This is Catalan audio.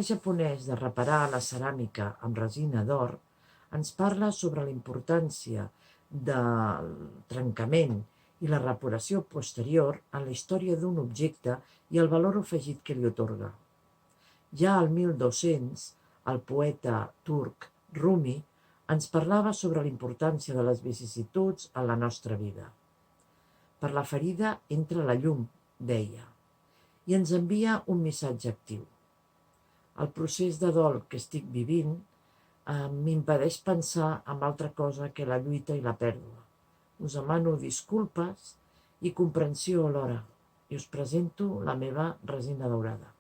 l'art japonès de reparar la ceràmica amb resina d'or ens parla sobre la importància del trencament i la reparació posterior en la història d'un objecte i el valor afegit que li atorga. Ja al 1200, el poeta turc Rumi ens parlava sobre la importància de les vicissituds en la nostra vida. Per la ferida entra la llum, deia, i ens envia un missatge actiu. El procés de dol que estic vivint m'impedeix pensar en altra cosa que la lluita i la pèrdua. Us demano disculpes i comprensió alhora i us presento la meva resina daurada.